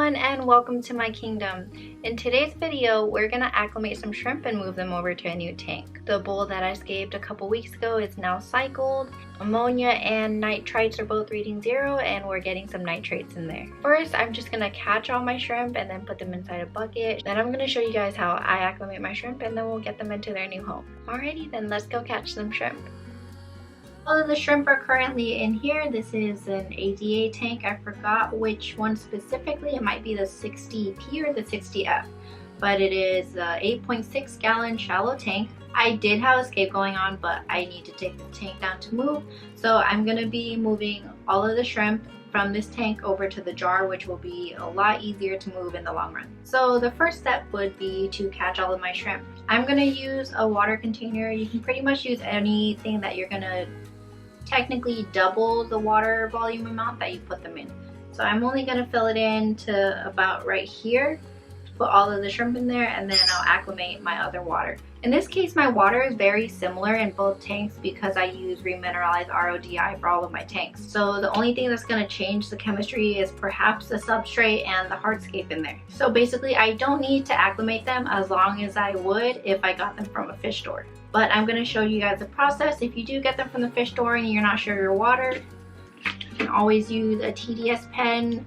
everyone, and welcome to my kingdom. In today's video, we're gonna acclimate some shrimp and move them over to a new tank. The bowl that I escaped a couple weeks ago is now cycled. Ammonia and nitrites are both reading 0, and we're getting some nitrates in there. First, I'm just gonna catch all my shrimp and then put them inside a bucket. Then I'm gonna show you guys how I acclimate my shrimp, and then we'll get them into their new home. Alrighty, then let's go catch some shrimp. All of the shrimp are currently in here. This is an ADA tank. I forgot which one specifically. It might be the 60P or the 60F, but it is a 8.6 gallon shallow tank. I did have escape going on, but I need to take the tank down to move. So I'm gonna be moving all of the shrimp from this tank over to the jar, which will be a lot easier to move in the long run. So the first step would be to catch all of my shrimp. I'm gonna use a water container. You can pretty much use anything that you're gonna technically double the water volume amount that you put them in. So I'm only going to fill it in to about right here, put all of the shrimp in there, and then I'll acclimate my other water. In this case, my water is very similar in both tanks because I use remineralized RODI for all of my tanks. So the only thing that's going to change the chemistry is perhaps the substrate and the hardscape in there. So basically I don't need to acclimate them as long as I would if I got them from a fish store. But I'm going to show you guys the process. If you do get them from the fish store and you're not sure your water, you can always use a TDS pen.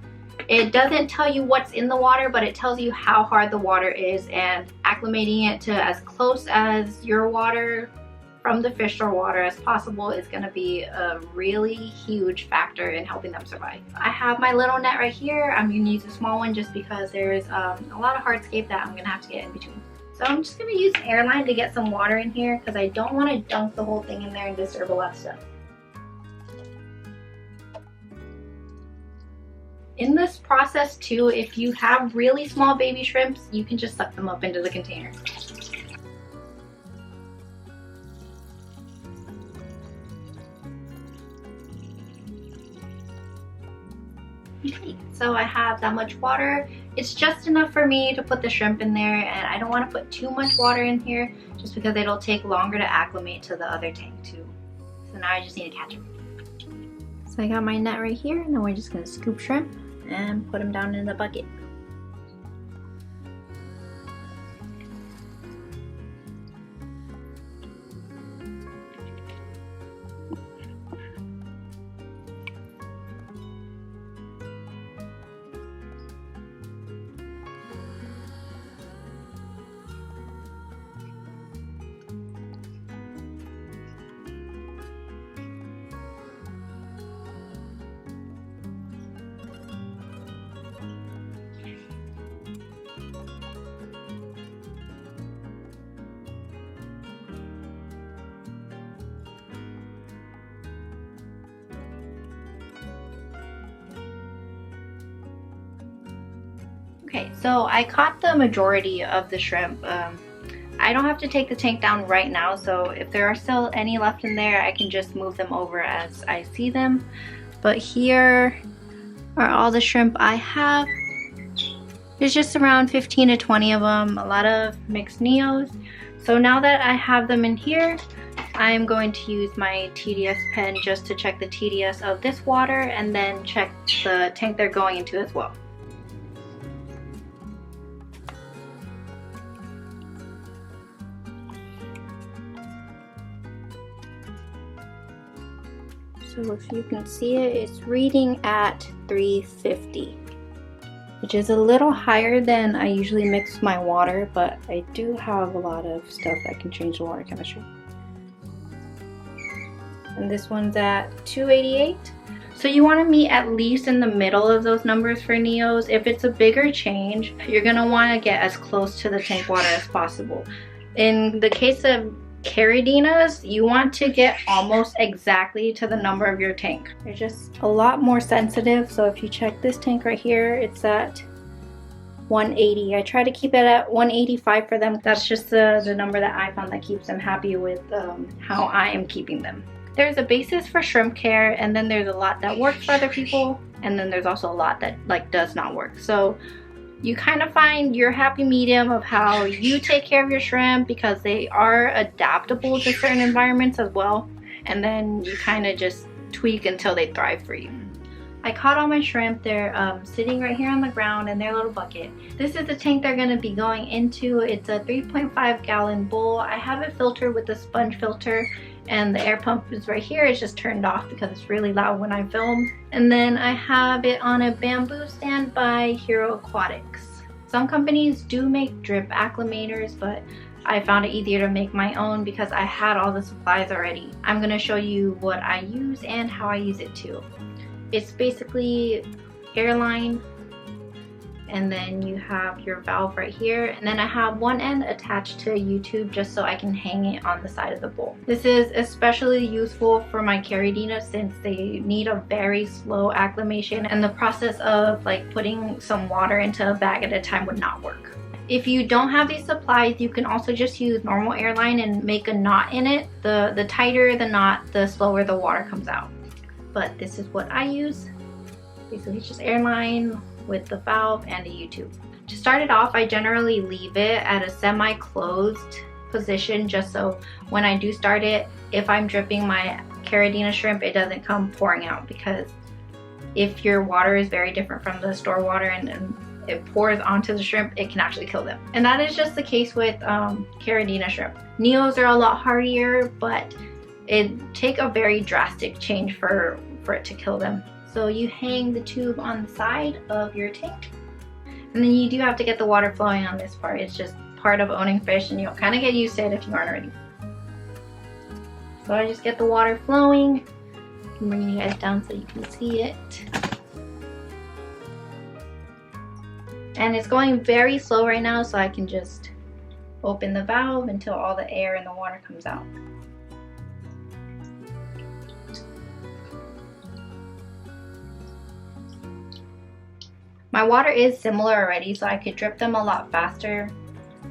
It doesn't tell you what's in the water, but it tells you how hard the water is, and acclimating it to as close as your water from the fish store water as possible is going to be a really huge factor in helping them survive. I have my little net right here. I'm going to use a small one just because there's a lot of hardscape that I'm going to have to get in between. So I'm just going to use an airline to get some water in here because I don't want to dunk the whole thing in there and disturb a lot of stuff. In this process too, if you have really small baby shrimps, you can just suck them up into the container. Okay, so I have that much water. It's just enough for me to put the shrimp in there, and I don't want to put too much water in here just because it'll take longer to acclimate to the other tank too. So now I just need to catch them. So I got my net right here, and then we're just going to scoop shrimp and put them down in the bucket. Okay, so I caught the majority of the shrimp. I don't have to take the tank down right now, so if there are still any left in there, I can just move them over as I see them. But here are all the shrimp I have. There's just around 15 to 20 of them, a lot of mixed neos. So now that I have them in here, I'm going to use my TDS pen just to check the TDS of this water and then check the tank they're going into as well. So if you can see it, it's reading at 350, which is a little higher than I usually mix my water, but I do have a lot of stuff that can change the water chemistry. And this one's at 288. So you want to meet at least in the middle of those numbers for neos. If it's a bigger change, you're going to want to get as close to the tank water as possible. In the case of Caridinas, you want to get almost exactly to the number of your tank. They're just a lot more sensitive, so if you check this tank right here, it's at 180. I try to keep it at 185 for them. That's just the number that I found that keeps them happy with how I am keeping them. There's a basis for shrimp care, and then there's a lot that works for other people, and then there's also a lot that does not work. So you kind of find your happy medium of how you take care of your shrimp, because they are adaptable to certain environments as well, and then you kind of just tweak until they thrive for you. I caught all my shrimp. They're sitting right here on the ground in their little bucket. This is the tank they're going to be going into. It's a 3.5 gallon bowl. I have it filtered with a sponge filter, and the air pump is right here. It's just turned off because it's really loud when I film. And then I have it on a bamboo stand by Hero Aquatics. Some companies do make drip acclimators, but I found it easier to make my own because I had all the supplies already. I'm going to show you what I use and how I use it too. It's basically airline, and then you have your valve right here, and then I have one end attached to a U-tube just so I can hang it on the side of the bowl. This is especially useful for my Caridina since they need a very slow acclimation, and the process of like putting some water into a bag at a time would not work. If you don't have these supplies, you can also just use normal airline and make a knot in it. The tighter the knot, the slower the water comes out. But this is what I use. Basically just airline with the valve and a U-tube. To start it off, I generally leave it at a semi-closed position just so when I do start it, if I'm dripping my Caridina shrimp, it doesn't come pouring out, because if your water is very different from the store water and it pours onto the shrimp, it can actually kill them. And that is just the case with Caridina shrimp. Neos are a lot hardier, but it take a very drastic change for it to kill them. So you hang the tube on the side of your tank, and then you do have to get the water flowing on this part. It's just part of owning fish, and you'll kind of get used to it if you aren't already. So I just get the water flowing. I'm bringing you guys down so you can see it. And it's going very slow right now, so I can just open the valve until all the air and the water comes out. My water is similar already, so I could drip them a lot faster,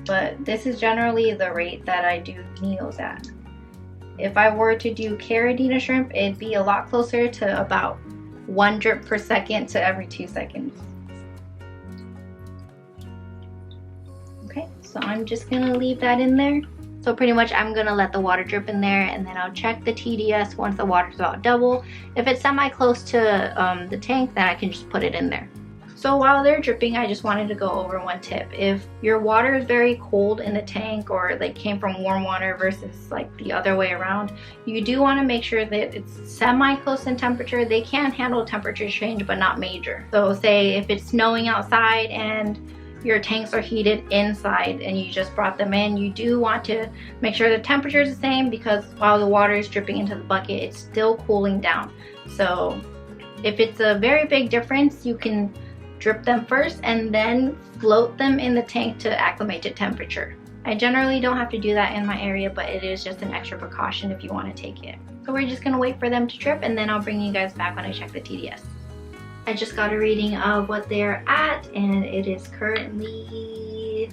but this is generally the rate that I do Neos at. If I were to do Caridina shrimp, it'd be a lot closer to about 1 drip per second to every 2 seconds. Okay, so I'm just gonna leave that in there. So pretty much I'm gonna let the water drip in there, and then I'll check the TDS once the water's about double. If it's semi-close to the tank, then I can just put it in there. So while they're dripping, I just wanted to go over one tip. If your water is very cold in the tank, or like came from warm water versus like the other way around, you do want to make sure that it's semi-close in temperature. They can handle temperature change, but not major. So say if it's snowing outside and your tanks are heated inside and you just brought them in, you do want to make sure the temperature is the same, because while the water is dripping into the bucket, it's still cooling down. So if it's a very big difference, you can drip them first and then float them in the tank to acclimate to temperature. I generally don't have to do that in my area, but it is just an extra precaution if you want to take it. So we're just gonna wait for them to drip, and then I'll bring you guys back when I check the TDS. I just got a reading of what they're at, and it is currently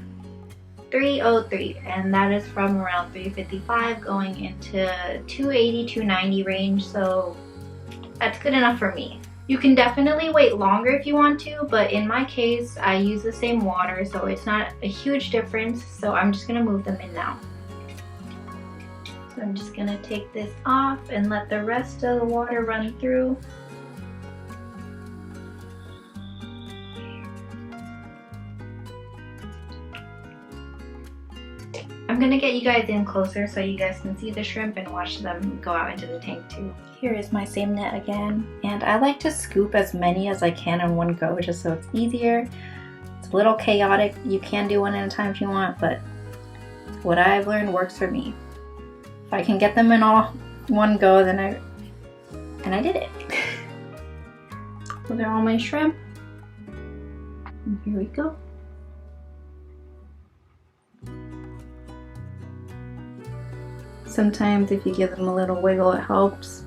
303, and that is from around 355 going into 280, 290 range, so that's good enough for me. You can definitely wait longer if you want to, but in my case, I use the same water, so it's not a huge difference, so I'm just gonna move them in now. So I'm just gonna take this off and let the rest of the water run through. I'm gonna get you guys in closer so you guys can see the shrimp and watch them go out into the tank too. Here is my same net again, and I like to scoop as many as I can in one go just so it's easier. It's a little chaotic. You can do one at a time if you want, but what I've learned works for me. If I can get them in all one go, then I did it. So they're all my shrimp. And here we go. Sometimes if you give them a little wiggle, it helps.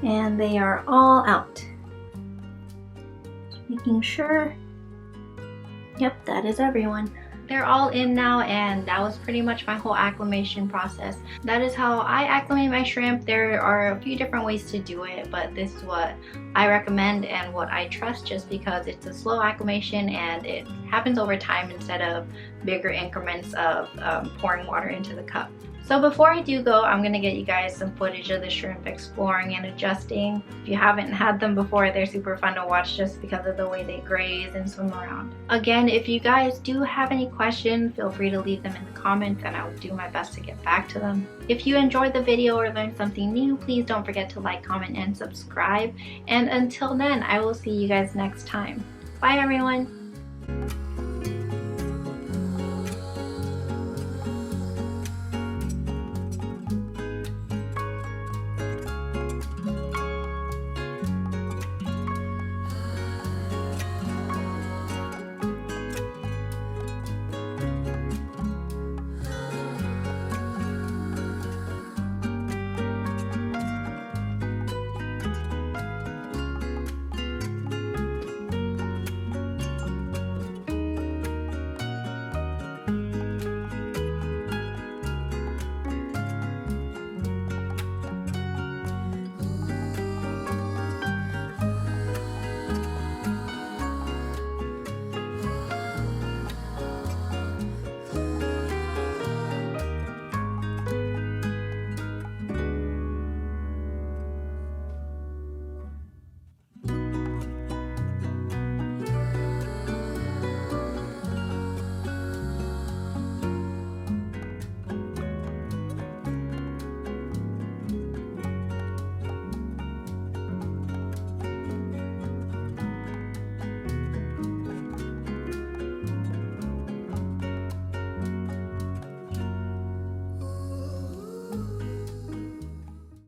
And they are all out. Making sure. Yep, that is everyone. They're all in now, and that was pretty much my whole acclimation process. That is how I acclimate my shrimp. There are a few different ways to do it, but this is what I recommend and what I trust, just because it's a slow acclimation and it happens over time instead of bigger increments of pouring water into the cup. So before I do go, I'm gonna get you guys some footage of the shrimp exploring and adjusting. If you haven't had them before, they're super fun to watch just because of the way they graze and swim around. Again, if you guys do have any questions, feel free to leave them in the comments and I will do my best to get back to them. If you enjoyed the video or learned something new, please don't forget to like, comment, and subscribe. And until then, I will see you guys next time. Bye everyone!